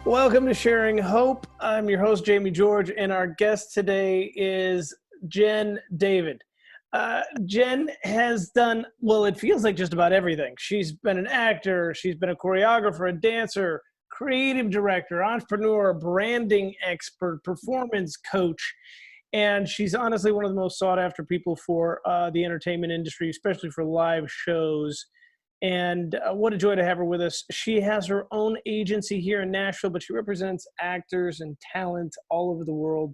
Welcome to Sharing Hope. I'm your host, Jamie George, and our guest today is Jenn David. Jenn has done, well, it feels like just about everything. She's been an actor, she's been a choreographer, a dancer, creative director, entrepreneur, branding expert, performance coach, and she's honestly one of the most sought after people for the entertainment industry, especially for live shows. And what a joy to have her with us. She has her own agency here in Nashville, but she represents actors and talent all over the world.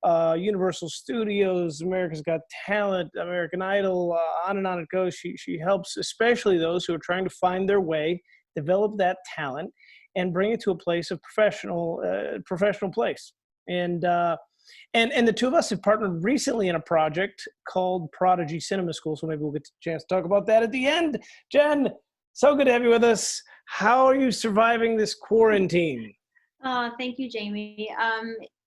Universal Studios, America's Got Talent, American Idol, on and on it goes. She helps especially those who are trying to find their way, develop that talent, and bring it to a place of professional place. And the two of us have partnered recently in a project called Prodigy Cinema School, so maybe we'll get a chance to talk about that at the end. Jenn, so good to have you with us. How are you surviving this quarantine? Thank you, Jamie.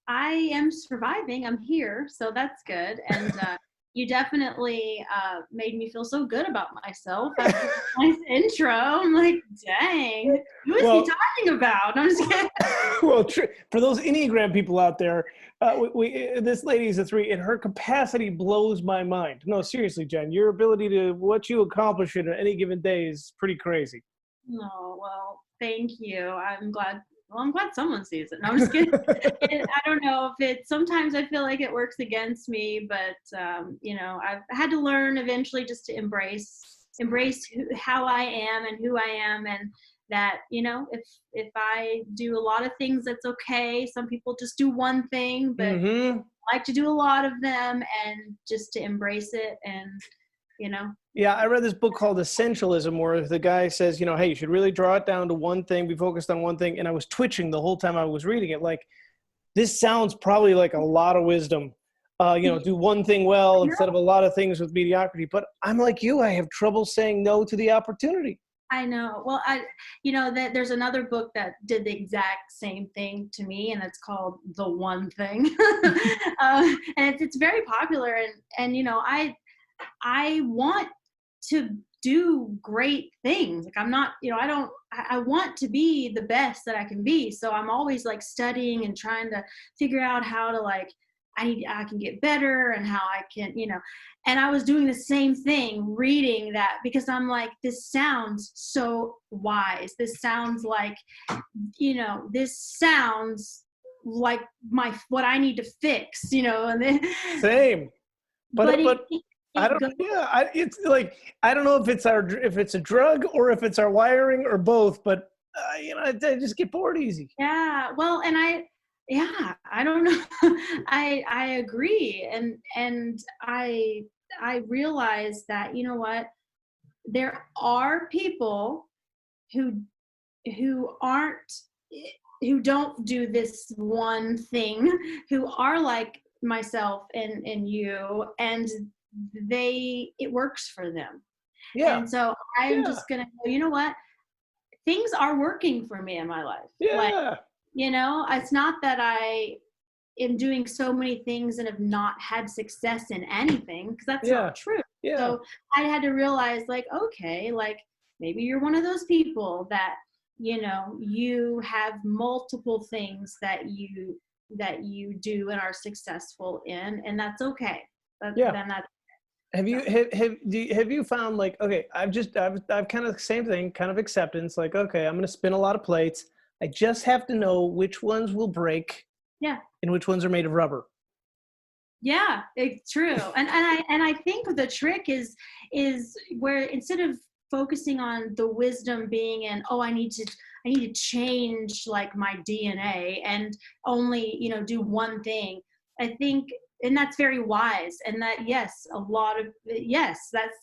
I am surviving. I'm here, so that's good. And you definitely made me feel so good about myself after the nice intro. I'm like, dang, who is he talking about? I'm just kidding. Well, for those Enneagram people out there, this lady is a 3, and her capacity blows my mind. No, seriously, Jenn, your ability to what you accomplish in any given day is pretty crazy. Oh, well, thank you. I'm glad. Well, I'm glad someone sees it. No, I'm just kidding. I don't know if sometimes I feel like it works against me, but I've had to learn eventually just to embrace how I am and who I am, and that, if I do a lot of things, that's okay. Some people just do one thing, but I like to do a lot of them, and just to embrace it. And Yeah, I read this book called Essentialism, where the guy says, hey, you should really draw it down to one thing, be focused on one thing. And I was twitching the whole time I was reading it. Like, this sounds probably like a lot of wisdom. Do one thing well instead of a lot of things with mediocrity. But I'm like you, I have trouble saying no to the opportunity. I know. Well, that there's another book that did the exact same thing to me, and it's called The One Thing. And it's very popular. And I want to do great things. Like, I'm not, I want to be the best that I can be. So I'm always like studying and trying to figure out how to I can get better, and how I can, and I was doing the same thing, reading that, because I'm like, this sounds so wise. This sounds like, this sounds like what I need to fix, and then same. But I don't. Yeah, it's like, I don't know if it's a drug or if it's our wiring or both. But I just get bored easy. Yeah. Well, and I don't know. I agree, and I realize that, what, there are people who don't do this one thing, who are like myself and you, and it works for them. Yeah. And so I'm just gonna go, you know what, things are working for me in my life. Yeah. It's not that I am doing so many things and have not had success in anything, because that's not true. Yeah. So I had to realize, like, okay, like, maybe you're one of those people that, you have multiple things that you do and are successful in, and that's okay. Then that's Have you found, like, okay, I've kind of the same thing, kind of acceptance, like, okay, I'm going to spin a lot of plates. I just have to know which ones will break. Yeah. And which ones are made of rubber. Yeah, it's true. And I think the trick is where, instead of focusing on the wisdom being in, I need to change like my DNA and only, do one thing. I think, and that's very wise, and that, that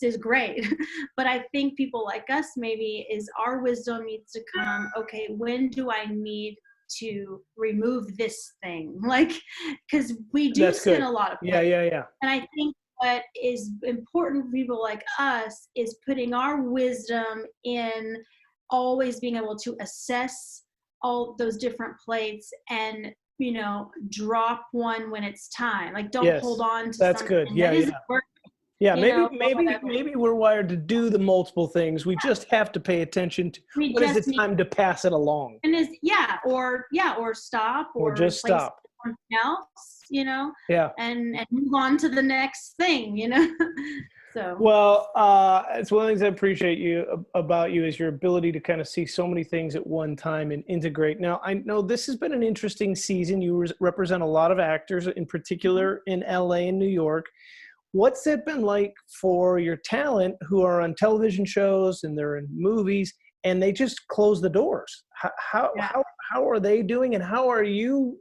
is great. But I think people like us, maybe, is our wisdom needs to come, okay, when do I need to remove this thing? Like, because we do spin a lot of plates. Yeah. And I think what is important for people like us is putting our wisdom in always being able to assess all those different plates and, drop one when it's time. Like, don't hold on to that's something good. Yeah, that isn't working. Yeah, you know, or whatever. maybe we're wired to do the multiple things. We just have to pay attention to We when is just it need time to pass it along, and or stop or or just replace it stop. with something else, Yeah. and move on to the next thing. So Well, it's one of the things I appreciate about you is your ability to kind of see so many things at one time and integrate. Now, I know this has been an interesting season. You represent a lot of actors, in particular in LA and New York. What's it been like for your talent who are on television shows and they're in movies and they just close the doors? yeah. How are they doing, and how are you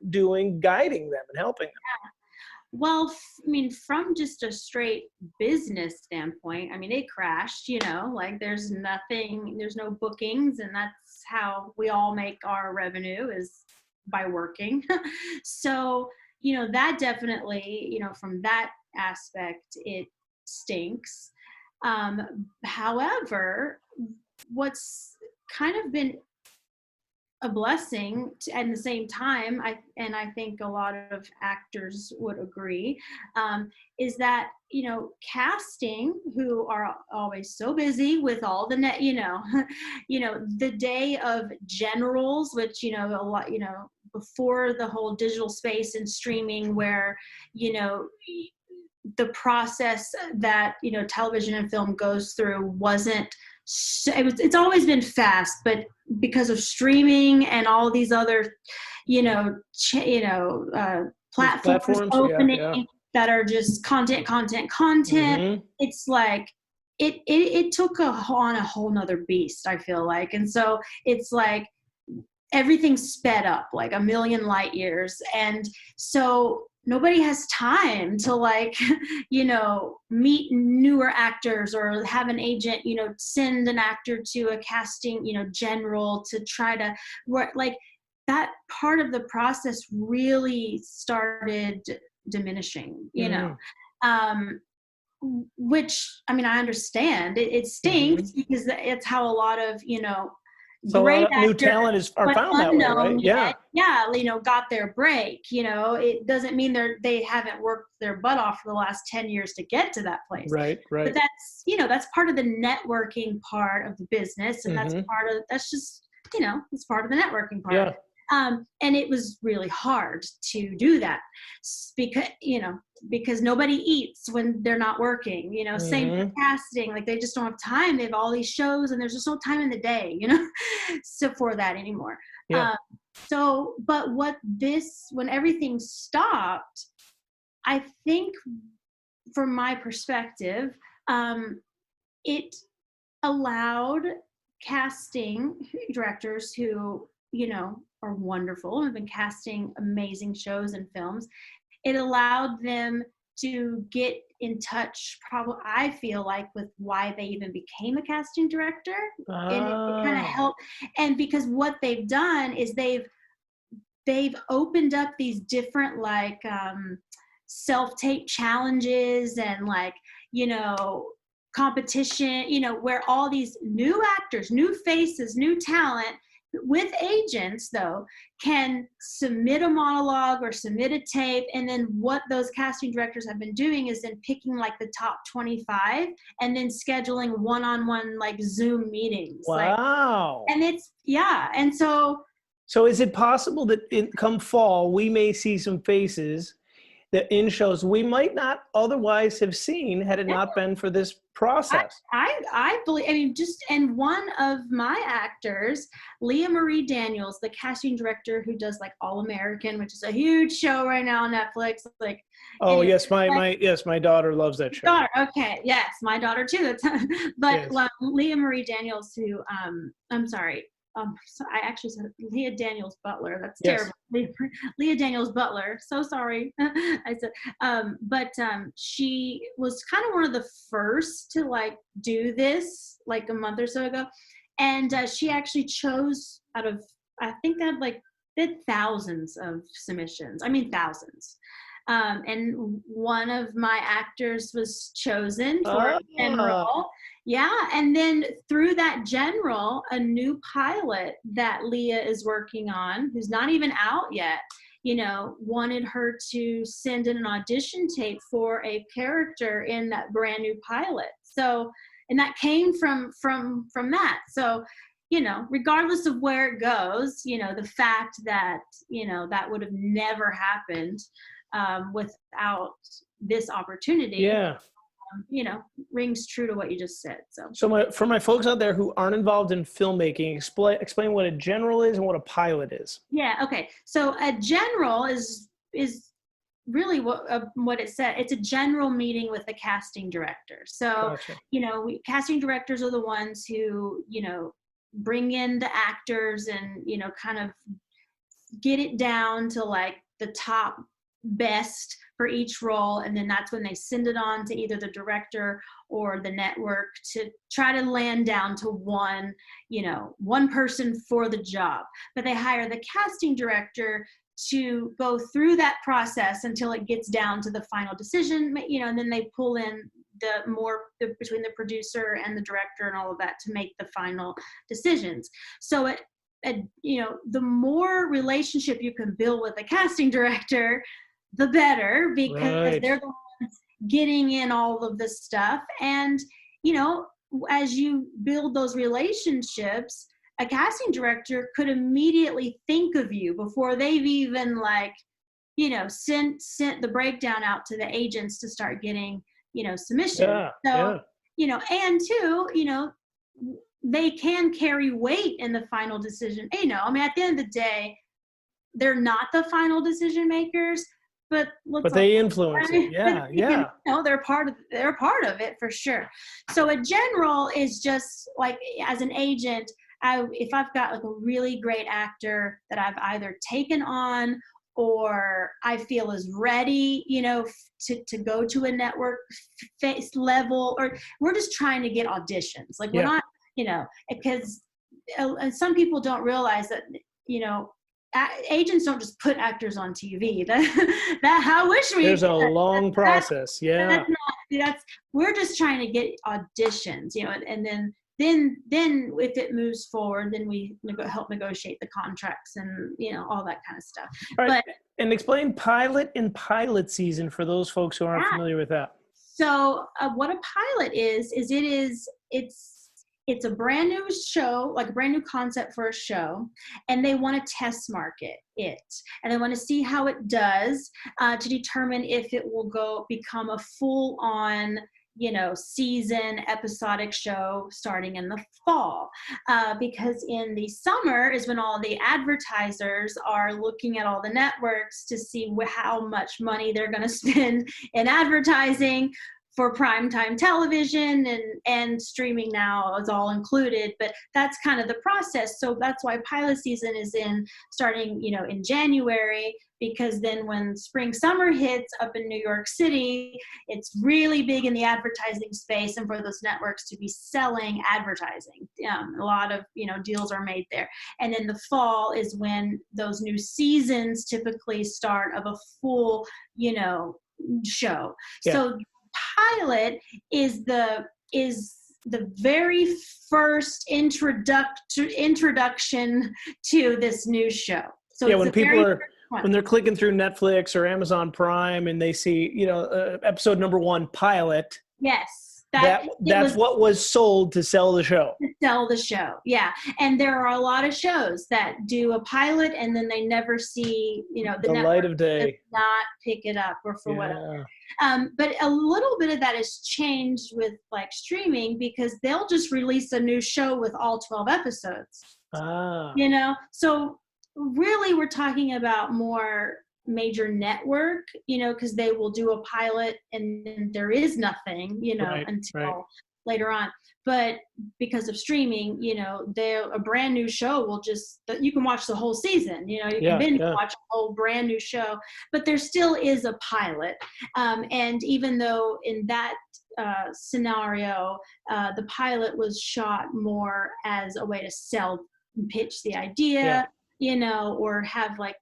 doing guiding them and helping them? Well, I mean, from just a straight business standpoint, I mean, it crashed, like there's no bookings, and that's how we all make our revenue is by working. So, that definitely, from that aspect, it stinks. However, what's kind of been a blessing at the same time, I think a lot of actors would agree, is that casting, who are always so busy with all the net, the day of generals, which a lot, before the whole digital space and streaming, where the process that television and film goes through wasn't it's always been fast, but because of streaming and all these other platforms opening, Yeah. that are just content, Mm-hmm. it's like it took on a whole nother beast, I feel like. And so it's like everything's sped up like a million light years, and so nobody has time to meet newer actors or have an agent send an actor to a casting general to try to work. Like that part of the process really started diminishing, which, I mean, I understand it stinks, because it's how a lot of So a great lot of new actors, talent are but found that way, right? yeah, got their break. It doesn't mean they haven't worked their butt off for the last 10 years to get to that place. Right. But that's part of the networking part of the business, and Mm-hmm. that's just it's part of the networking part. Yeah. And it was really hard to do that because nobody eats when they're not working, same for casting. Like they just don't have time. They have all these shows and there's just no time in the day, so for that anymore. Yeah. But when everything stopped, I think from my perspective, it allowed casting directors who, are wonderful and have been casting amazing shows and films. It allowed them to get in touch, probably, I feel like, with why they even became a casting director. And it kind of helped. And because what they've done is they've opened up these different self-tape challenges and competition, where all these new actors, new faces, new talent with agents, though, can submit a monologue or submit a tape. And then what those casting directors have been doing is then picking the top 25 and then scheduling one-on-one Zoom meetings. Wow. And it's, yeah. And so is it possible that come fall, we may see some faces that in shows we might not otherwise have seen had it not been for this process? I believe, and one of my actors, Leah Marie Daniels, the casting director who does All American, which is a huge show right now on Netflix. Anyway, yes, my daughter loves that show. Okay, yes, my daughter too. But yes. Leah Marie Daniels, who I'm sorry. So I actually said Leah Daniels Butler. That's terrible. Leah Daniels Butler. So sorry. I said, but she was kind of one of the first to do this a month or so ago, and she actually chose out of, I think that did thousands of submissions. I mean thousands. And one of my actors was chosen for a general. Yeah, and then through that general, a new pilot that Leah is working on, who's not even out yet, wanted her to send in an audition tape for a character in that brand new pilot. So, and that came from that. So, regardless of where it goes, the fact that, that would have never happened without this opportunity. Yeah. Rings true to what you just said. So for my folks out there who aren't involved in filmmaking, explain what a general is and what a pilot is. Yeah. Okay. So a general is really what it said. It's a general meeting with the casting director. So, Gotcha. Casting directors are the ones who, bring in the actors and, kind of get it down to like the top best for each role, and then that's when they send it on to either the director or the network to try to land down to one person for the job. But they hire the casting director to go through that process until it gets down to the final decision, and then they pull in between the producer and the director and all of that to make the final decisions. So the more relationship you can build with a casting director, the better, because they're the ones getting in all of this stuff. And, as you build those relationships, a casting director could immediately think of you before they've even sent the breakdown out to the agents to start getting, submission. And two, they can carry weight in the final decision. At the end of the day, they're not the final decision makers, but they influence it. Yeah. They're part of it for sure. So a general is just like, as an agent, if I've got like a really great actor that I've either taken on or I feel is ready, to go to a network face level, or we're just trying to get auditions. Like, we're not, because some people don't realize that, agents don't just put actors on TV. I wish we. There's a long process. We're just trying to get auditions, and then if it moves forward, then we help negotiate the contracts and all that kind of stuff. All right. And explain pilot and pilot season for those folks who aren't familiar with that. So what a pilot is it's a brand new show, like a brand new concept for a show, and they want to test market it, and they want to see how it does to determine if it will become a full-on season episodic show starting in the fall, because in the summer is when all the advertisers are looking at all the networks to see how much money they're going to spend in advertising for primetime television, and streaming now is all included, but that's kind of the process. So that's why pilot season is starting in January, because then when spring summer hits up in New York City, it's really big in the advertising space, and for those networks to be selling advertising, a lot of deals are made there. And in the fall is when those new seasons typically start of a full show. So pilot is the very first introduction to this new show. So when people when they're clicking through Netflix or Amazon Prime and they see episode number 1 pilot. Yes. That's what was sold to sell the show. Yeah. And there are a lot of shows that do a pilot and then they never see, the light of day. Does not pick it up or for whatever. But a little bit of that has changed with like streaming, because they'll just release a new show with all 12 episodes. So really we're talking about more major network, because they will do a pilot and then there is nothing, until later on. But because of streaming, a brand new show will you can watch the whole season, you can binge watch a whole brand new show, but there still is a pilot. And even though in that scenario, the pilot was shot more as a way to sell and pitch the idea, or have a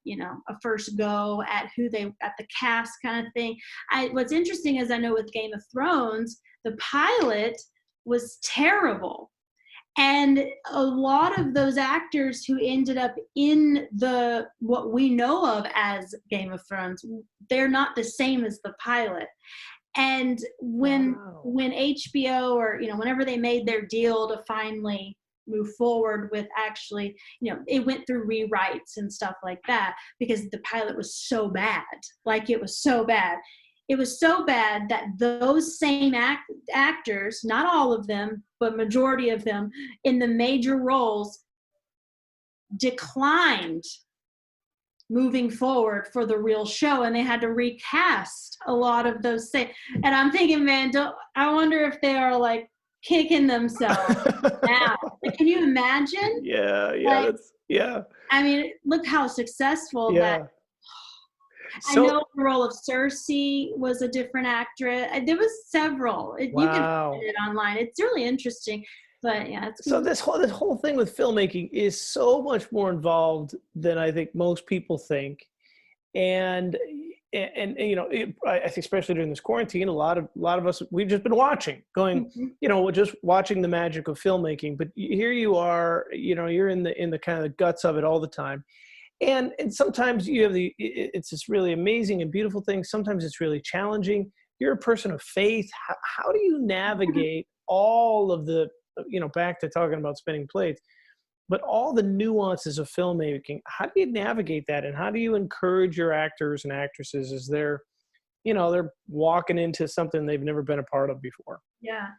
first go at the cast kind of thing. What's interesting is I know with Game of Thrones, the pilot was terrible. And a lot of those actors who ended up in what we know of as Game of Thrones, they're not the same as the pilot. And when HBO, or whenever they made their deal to finally move forward with, actually, it went through rewrites and stuff like that, because the pilot was so bad. Like, it was so bad. It was so bad that those same actors, not all of them, but majority of them in the major roles, declined moving forward for the real show, and they had to recast a lot of those same. And I'm thinking, man, I wonder if they are like kicking themselves now. Like, can you imagine? Yeah, like, yeah. I mean, look how successful that. So, I know the role of Cersei was a different actress. There was several. You can find it online. It's really interesting. But yeah, so this whole thing with filmmaking is so much more involved than I think most people think, and I think especially during this quarantine, a lot of us, we've just been watching, going, we're just watching the magic of filmmaking. But here you are, you're in the kind of the guts of it all the time. And sometimes you have it's this really amazing and beautiful thing. Sometimes it's really challenging. You're a person of faith. How do you navigate all of the, back to talking about spinning plates, but all the nuances of filmmaking? How do you navigate that? And how do you encourage your actors and actresses as they're walking into something they've never been a part of before? Yeah,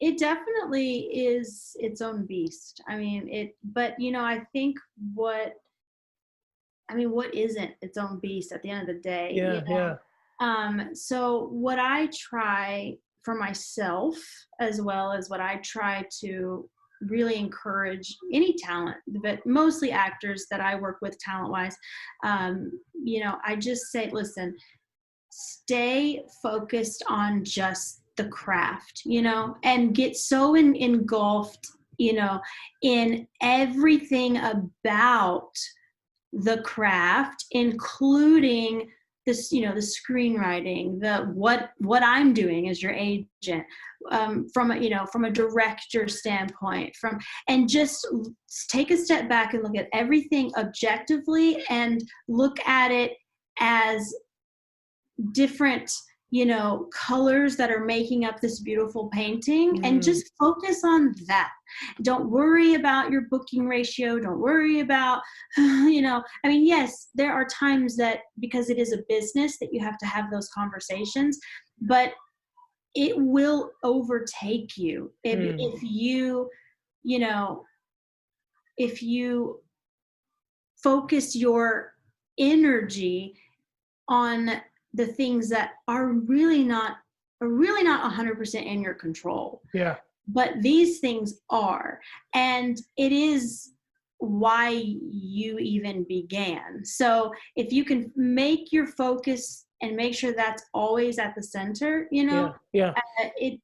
it definitely is its own beast. I mean, but I think what isn't its own beast at the end of the day? Yeah. So what I try for myself, as well as what I try to really encourage any talent, but mostly actors that I work with talent-wise, I just say, listen, stay focused on just the craft, and get so engulfed, in everything about the craft, including this, the screenwriting, what I'm doing as your agent, from a director standpoint, and just take a step back and look at everything objectively, and look at it as different colors that are making up this beautiful painting, and just focus on that. Don't worry about your booking ratio. Don't worry about, yes, there are times that, because it is a business, that you have to have those conversations, but it will overtake you if you focus your energy on the things that are really not 100% in your control. Yeah. But these things are, and it is why you even began. So if you can make your focus and make sure that's always at the center, it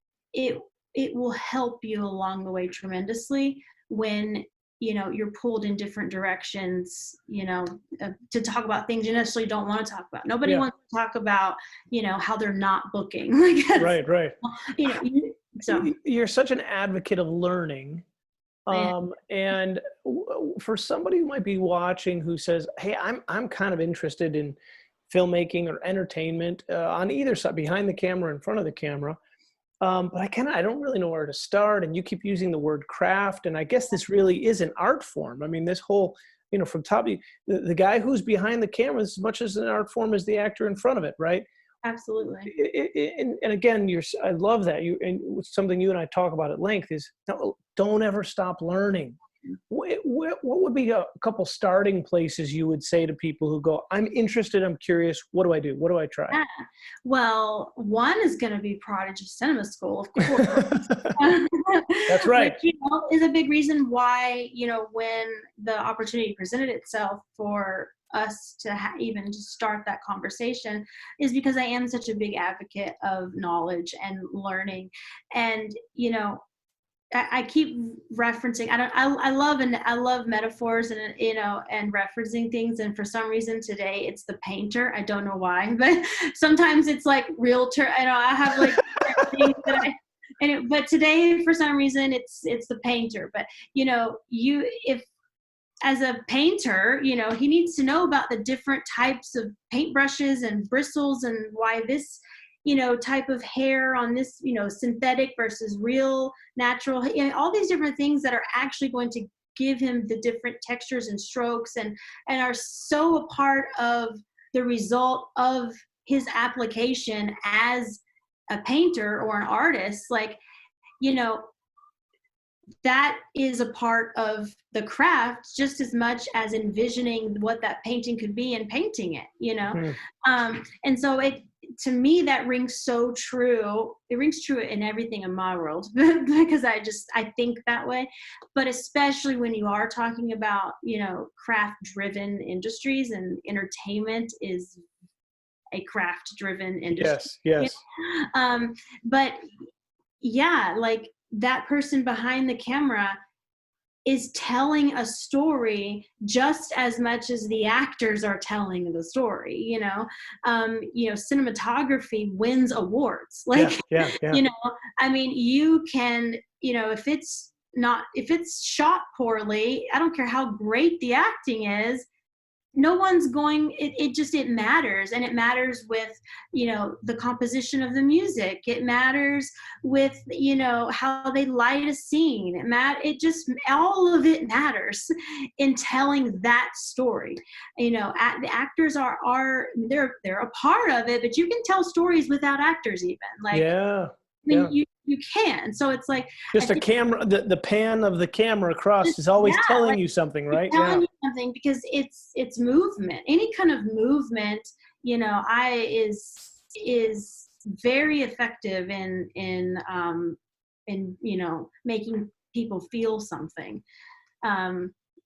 will help you along the way tremendously when you're pulled in different directions, to talk about things you necessarily don't want to talk about. Nobody wants to talk about, how they're not booking. Right. So you're such an advocate of learning. And for somebody who might be watching who says, hey, I'm kind of interested in filmmaking or entertainment, on either side, behind the camera, in front of the camera. But I don't really know where to start. And you keep using the word craft. And I guess this really is an art form. I mean, this whole, from top, the guy who's behind the camera is as much as an art form as the actor in front of it, right? Absolutely. And again, I love that. And something you and I talk about at length is, don't ever stop learning. What would be a couple starting places you would say to people who go, I'm interested, I'm curious, what do I do? What do I try? Yeah. Well, one is going to be Prodigy Cinema School, of course. That's right. Which, is a big reason why, when the opportunity presented itself for us to even just start that conversation, is because I am such a big advocate of knowledge and learning. And, I keep referencing, I love metaphors and, and referencing things. And for some reason today it's the painter. I don't know why, but sometimes it's like realtor. I have like things that But today, for some reason, it's the painter. But if as a painter, he needs to know about the different types of paintbrushes and bristles, and why this type of hair on this synthetic versus real natural, all these different things that are actually going to give him the different textures and strokes, and are so a part of the result of his application as a painter or an artist. Like, that is a part of the craft just as much as envisioning what that painting could be and painting it. And so to me, that rings so true. It rings true in everything in my world because I think that way. But especially when you are talking about, craft driven industries, and entertainment is a craft driven industry. Yes. But yeah, like, that person behind the camera is telling a story just as much as the actors are telling the story. Cinematography wins awards. Like, yeah. I mean, you can, if it's shot poorly, I don't care how great the acting is, no one's going, it matters. And it matters with, the composition of the music. It matters with, how they light a scene. All of it matters in telling that story. The actors they're a part of it, but you can tell stories without actors even. Like, yeah. You can. So it's like just a camera, the pan of the camera across is always telling you something, right? Telling you something, because it's movement. Any kind of movement, is very effective in making people feel something.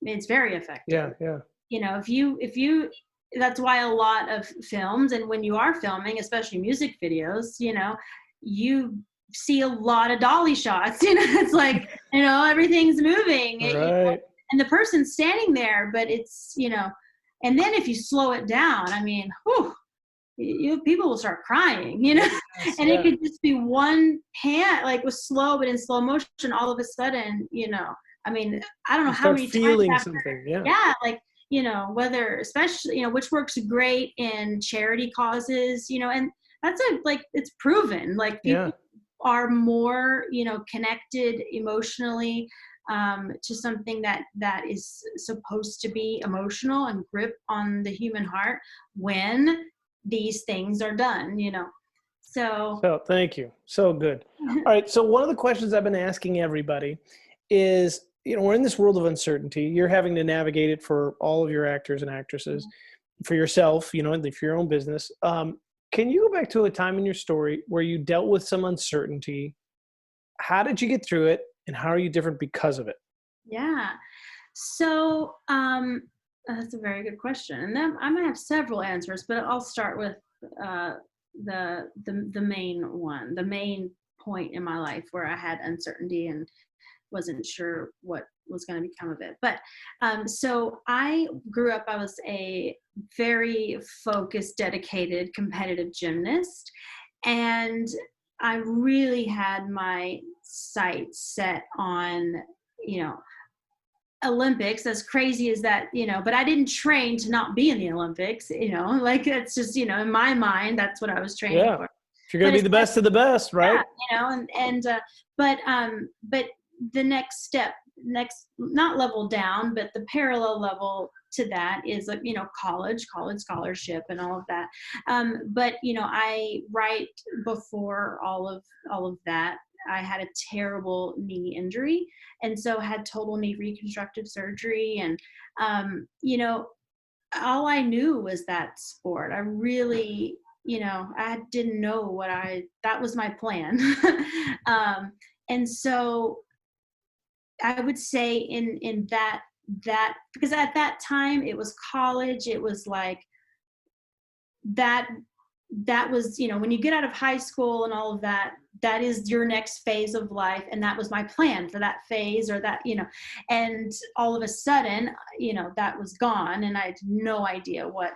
It's very effective. Yeah. If you that's why a lot of films, and when you are filming, especially music videos, you see a lot of dolly shots. It's like, everything's moving, right. And the person's standing there, but it's, and then if you slow it down, I mean, people will start crying, and it could just be one pan, like, was slow, but in slow motion, all of a sudden, I mean, I don't know how many feeling times something. like, whether, especially, which works great in charity causes, and that's it's proven, like, people are more, connected emotionally to something that is supposed to be emotional and grip on the human heart when these things are done, So thank you. So good. All right. So one of the questions I've been asking everybody is, we're in this world of uncertainty. You're having to navigate it for all of your actors and actresses, for yourself, and for your own business. Can you go back to a time in your story where you dealt with some uncertainty? How did you get through it, and how are you different because of it? Yeah. So that's a very good question. And then I might have several answers, but I'll start with the main one, the main point in my life where I had uncertainty and wasn't sure what was going to become of it. But so I grew up, I was a very focused, dedicated, competitive gymnast. And I really had my sights set on, Olympics, as crazy as that, but I didn't train to not be in the Olympics, like, it's just, in my mind, that's what I was training for. If you're going to be the best of the best, right? But the next step, not level down, but the parallel level to that is, like, college scholarship and all of that. But I, right before all of that, I had a terrible knee injury, and so had total knee reconstructive surgery. And all I knew was that sport. I really, I didn't know that was my plan. And so I would say in that, because at that time it was college, it was like that was, when you get out of high school and all of that, that is your next phase of life. And that was my plan for that phase, or that, and all of a sudden, that was gone, and I had no idea what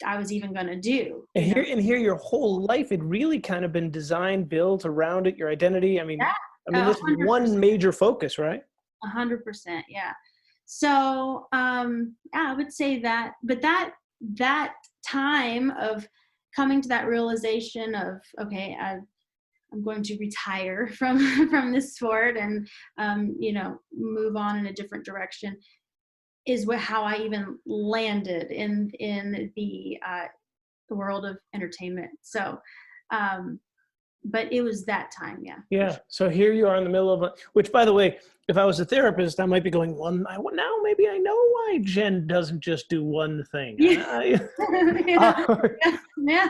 I was even going to do. And here, your whole life, it really kind of been designed, built around it, your identity. Yeah, This is one major focus, right? 100%. Yeah. So, I would say that, but that time of coming to that realization of, okay, I'm going to retire from this sport and, move on in a different direction, is how I even landed in the world of entertainment. So, but it was that time. Yeah. Yeah. So here you are in the middle of which, by the way, if I was a therapist, I might be going, now maybe I know why Jenn doesn't just do one thing. Yeah. Yeah.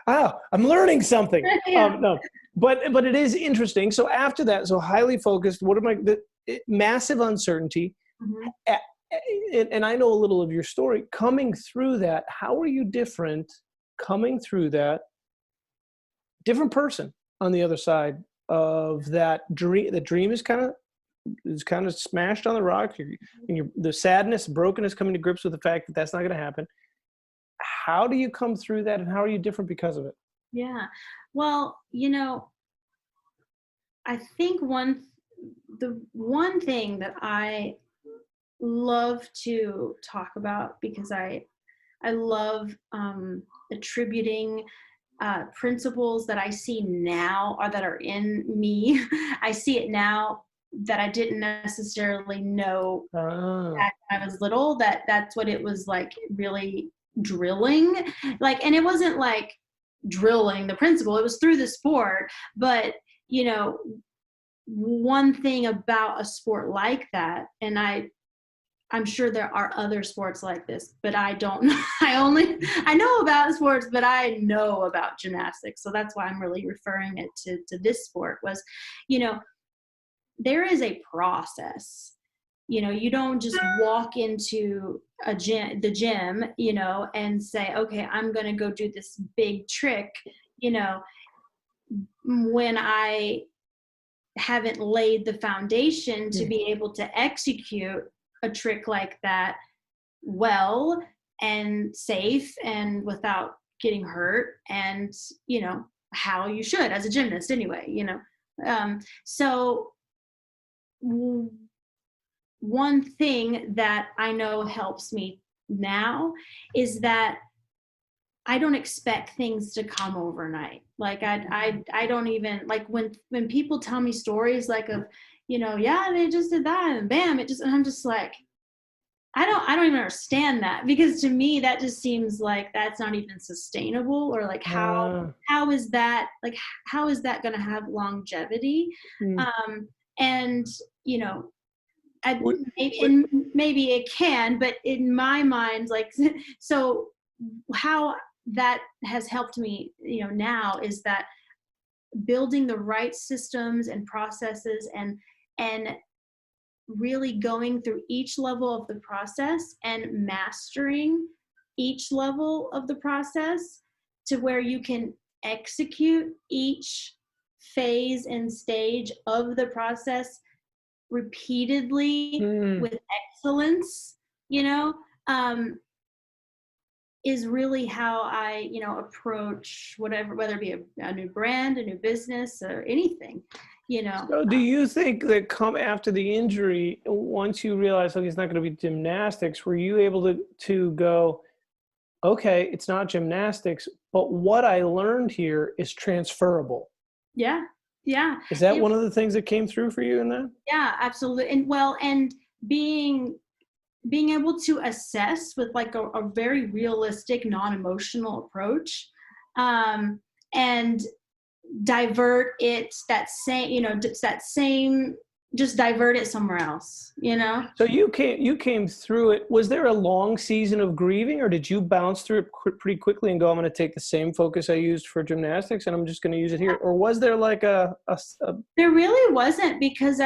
Oh, I'm learning something. Yeah. No, but it is interesting. So after that, so highly focused, massive uncertainty. Mm-hmm. And I know a little of your story coming through that. How are you different coming through that? Different person on the other side of that dream. The dream is kind of smashed on the rock. The sadness, brokenness, coming to grips with the fact that that's not going to happen. How do you come through that, and how are you different because of it? Yeah. Well, I think the one thing that I love to talk about, because I love attributing principles that I see now, or that are in me. I see it now that I didn't necessarily know back when I was little, that's what it was like, really drilling. Like, and it wasn't like drilling the principle, it was through the sport. But, one thing about a sport like that, and I'm sure there are other sports like this, but I don't know. I know about sports, but I know about gymnastics. So that's why I'm really referring it to this sport, was, there is a process. You don't just walk into the gym, and say, okay, I'm going to go do this big trick, when I haven't laid the foundation to be able to execute a trick like that well and safe and without getting hurt, and how you should as a gymnast anyway. So one thing that I know helps me now is that I don't expect things to come overnight. Like I don't even, like, when people tell me stories like of, yeah, they just did that and bam, and I'm just like, I don't even understand that, because to me that just seems like that's not even sustainable, or like how is that going to have longevity? And maybe it can, but in my mind, like, so how that has helped me, now, is that building the right systems and processes, and really going through each level of the process and mastering each level of the process to where you can execute each phase and stage of the process repeatedly with excellence, is really how I, approach whatever, whether it be a new brand, a new business, or anything, So do you think that come after the injury, once you realize, okay, it's not going to be gymnastics, were you able to go, okay, it's not gymnastics, but what I learned here is transferable? Yeah. Yeah. Is that one of the things that came through for you in that? Yeah, absolutely. And being able to assess with like a very realistic, non-emotional approach, and divert it just divert it somewhere else, So you came through it. Was there a long season of grieving, or did you bounce through it pretty quickly and go, I'm going to take the same focus I used for gymnastics and I'm just going to use it here? Or was there like a There really wasn't, because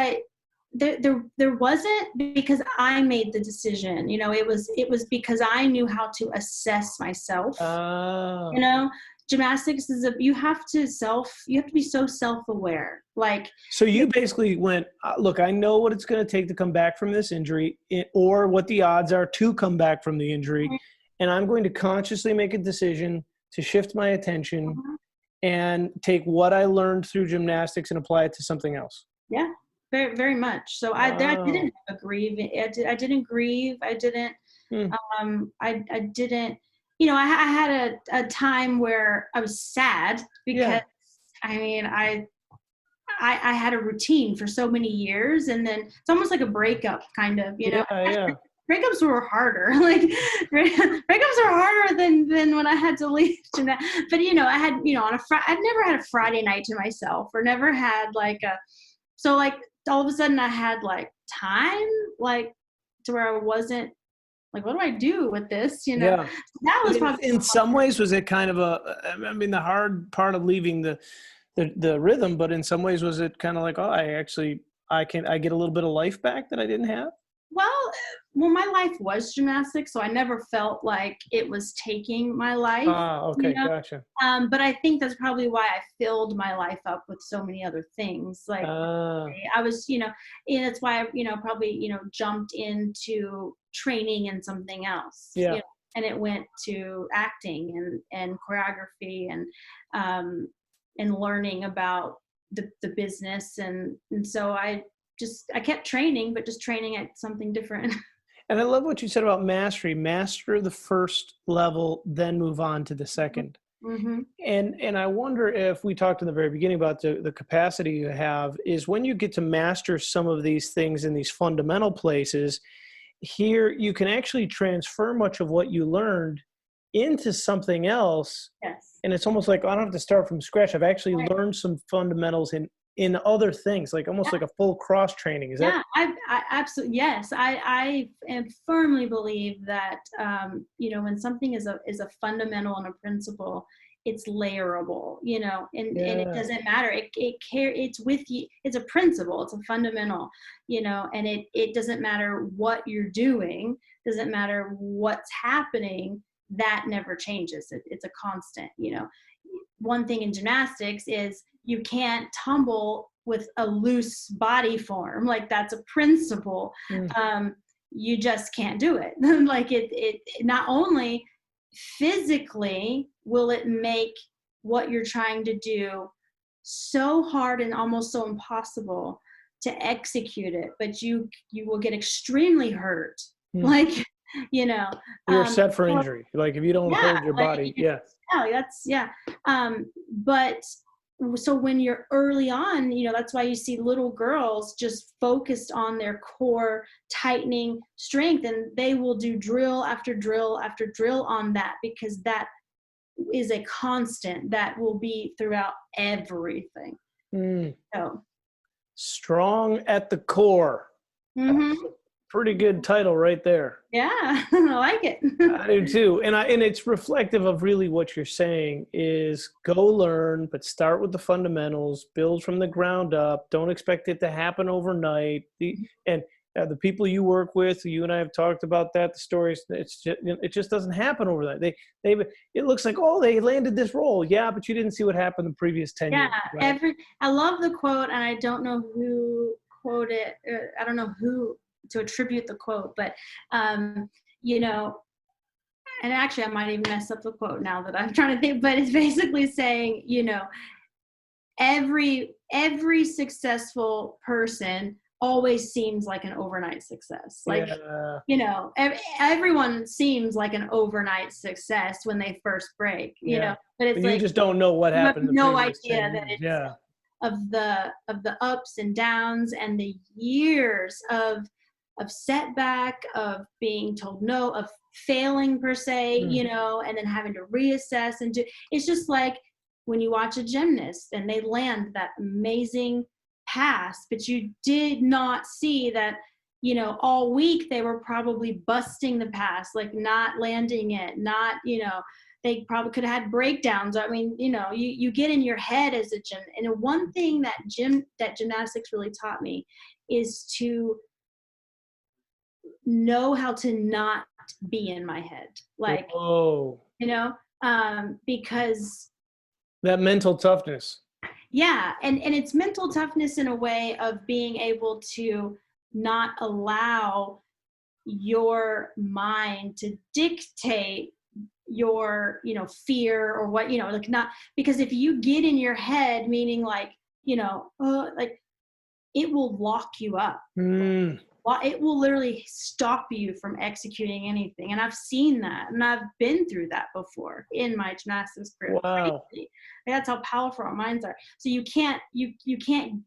there wasn't, because I made the decision. It was because I knew how to assess myself. Gymnastics is you have to be so self-aware. Like, so you basically went, look, I know what it's going to take to come back from this injury, or what the odds are to come back from the injury. and I'm going to consciously make a decision to shift my attention and take what I learned through gymnastics and apply it to something else. Yeah, very, very much. So I didn't grieve. I didn't grieve. I didn't, I didn't, you know, I had a time where I was sad because I mean, I had a routine for so many years, and then it's almost like a breakup kind of, you know. Breakups were harder. Like breakups are harder than when I had to leave. But you know, I had, you know, I've never had a Friday night to myself, or never had like so like all of a sudden I had like time, like to where I wasn't like, what do I do with this? You know, that was probably in some ways, was it kind of I mean, the hard part of leaving the rhythm, but in some ways was it kind of like, oh, I get a little bit of life back that I didn't have? Well, my life was gymnastics, so I never felt like it was taking my life. Okay, you know? Gotcha. But I think that's probably why I filled my life up with so many other things. Like I was, you know, and that's why I, you know, probably, you know, jumped into training in something else. Yeah. You know, and it went to acting and choreography and learning about the business, and so I kept training, but just training at something different. And I love what you said about mastery. Master the first level, then move on to the second. Mm-hmm. And I wonder if we talked in the very beginning about the capacity you have, is when you get to master some of these things in these fundamental places, here you can actually transfer much of what you learned into something else. Yes. And it's almost like, I don't have to start from scratch. I've actually learned some fundamentals in other things, like almost like a full cross training. Is that? I absolutely, yes. I firmly believe that, you know, when something is a fundamental and a principle, it's layerable, you know, and it doesn't matter. It's with you. It's a principle. It's a fundamental, you know, and it doesn't matter what you're doing. Doesn't matter what's happening. That never changes. It's a constant, you know. One thing in gymnastics is you can't tumble with a loose body form. Like, that's a principle. You just can't do it. Like it not only physically will it make what you're trying to do so hard and almost so impossible to execute it, but you will get extremely hurt. Like, you know, you're set for injury. Like if you don't hold your body. But so when you're early on, you know, that's why you see little girls just focused on their core tightening strength, and they will do drill after drill after drill on that, because that is a constant that will be throughout everything. So strong at the core. Pretty good title right there. Yeah, I like it. I do too. And it's reflective of really what you're saying is go learn, but start with the fundamentals, build from the ground up. Don't expect it to happen overnight. The people you work with, you and I have talked about that, the stories, it just doesn't happen overnight. It looks like, oh, they landed this role. Yeah, but you didn't see what happened the previous 10 years. Right? I love the quote, and I don't know who quoted it. I don't know who to attribute the quote, but you know, and actually I might even mess up the quote now that I'm trying to think, but it's basically saying, you know, every successful person always seems like an overnight success. Like, you know, everyone seems like an overnight success when they first break, you know, but it's like, you just don't know what happened. No idea that it's of the ups and downs and the years of setback, of being told no, of failing per se, you know, and then having to reassess and do. It's just like when you watch a gymnast and they land that amazing pass, but you did not see that, you know, all week they were probably busting the pass, like not landing it, not, you know, they probably could have had breakdowns. I mean, you know, you get in your head as a gym. And one thing that gymnastics really taught me is to know how to not be in my head. Like, you know, because that mental toughness. Yeah. And it's mental toughness in a way of being able to not allow your mind to dictate your, fear or what, like, not, because if you get in your head, meaning like, like, it will lock you up. It will literally stop you from executing anything. And I've seen that, and I've been through that before in my gymnastics career. Wow. Crazy. That's how powerful our minds are. So you can't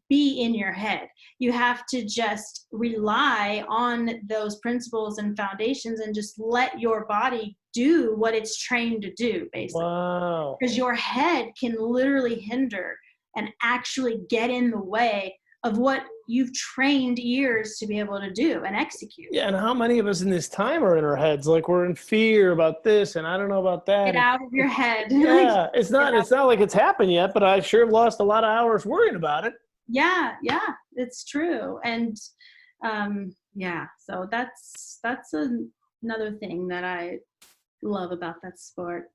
be in your head. You have to just rely on those principles and foundations and just let your body do what it's trained to do, basically. Wow. Because your head can literally hinder and actually get in the way of what you've trained years to be able to do and execute. Yeah, and how many of us in this time are in our heads? Like, we're in fear about this, and I don't know about that. Get out of your head. Yeah, it's not like it's happened yet, but I sure have lost a lot of hours worrying about it. Yeah, it's true. And so that's another thing that I love about that sport.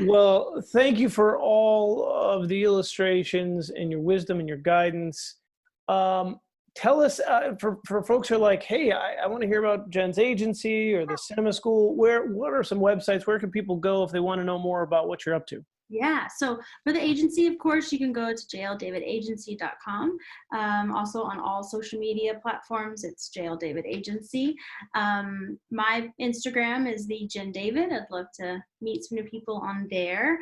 Well, thank you for all of the illustrations and your wisdom and your guidance. Tell us, for folks who are like, hey, I want to hear about Jenn's agency or the cinema school, what are some websites? Where can people go if they want to know more about what you're up to? Yeah, so for the agency, of course, you can go to jldavidagency.com. Also on all social media platforms, it's JL David Agency. My Instagram is the Jenn David. I'd love to meet some new people on there.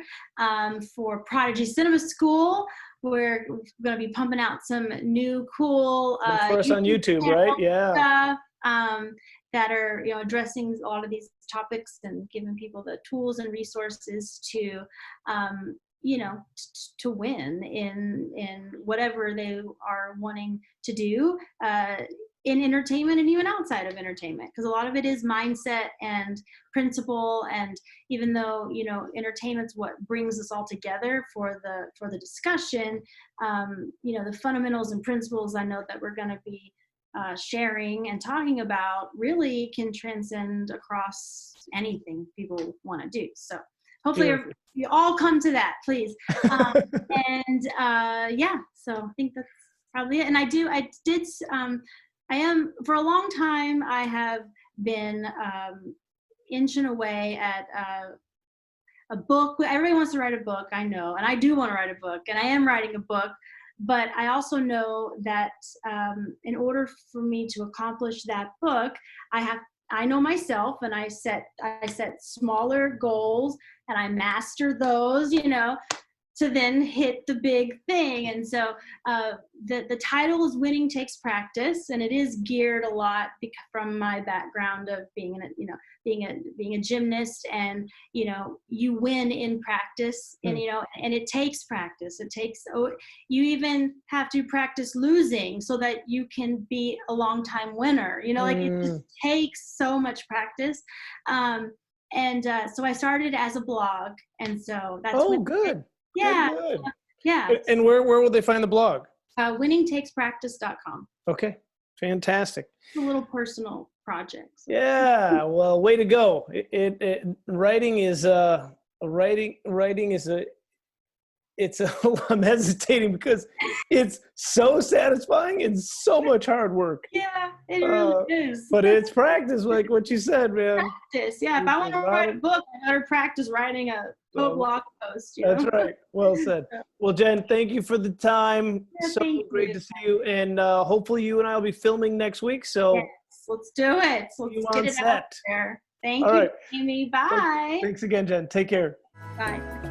For Prodigy Cinema School, we're going to be pumping out some new cool of course, on YouTube, right? Yeah. That are addressing a lot of these topics and giving people the tools and resources to to win in whatever they are wanting to do in entertainment and even outside of entertainment, because a lot of it is mindset and principle. And even though entertainment's what brings us all together for the discussion, the fundamentals and principles I know that we're going to be sharing and talking about really can transcend across anything people want to do. So hopefully you all come to that, please. So I think that's probably it. And I am, for a long time, I have been inching away at a book. Everybody wants to write a book, I know, and I do want to write a book, and I am writing a book. But I also know that in order for me to accomplish that book, I know myself, and I set smaller goals, and I master those, to then hit the big thing. And so the title is Winning Takes Practice, and it is geared a lot from my background of being a gymnast, and you win in practice, and and it takes practice. You even have to practice losing so that you can be a long-time winner. It just takes so much practice. So I started as a blog, and so that's good. Yeah. Good. Yeah. And where will they find the blog? winningtakespractice.com. Okay. Fantastic. It's a little personal project. So. Yeah. Well, way to go. Writing is I'm hesitating because it's so satisfying and so much hard work. Yeah, it really is. But it's practice, like what you said, man. Practice. Yeah. If I want to write a book, I better practice writing a blog post. That's right. Well said. Well, Jenn, thank you for the time. Yeah, so great to see you. And hopefully you and I will be filming next week. So yes, let's do it. Let's get it out there. Thank you, Amy. Bye. Thanks again, Jenn. Take care. Bye.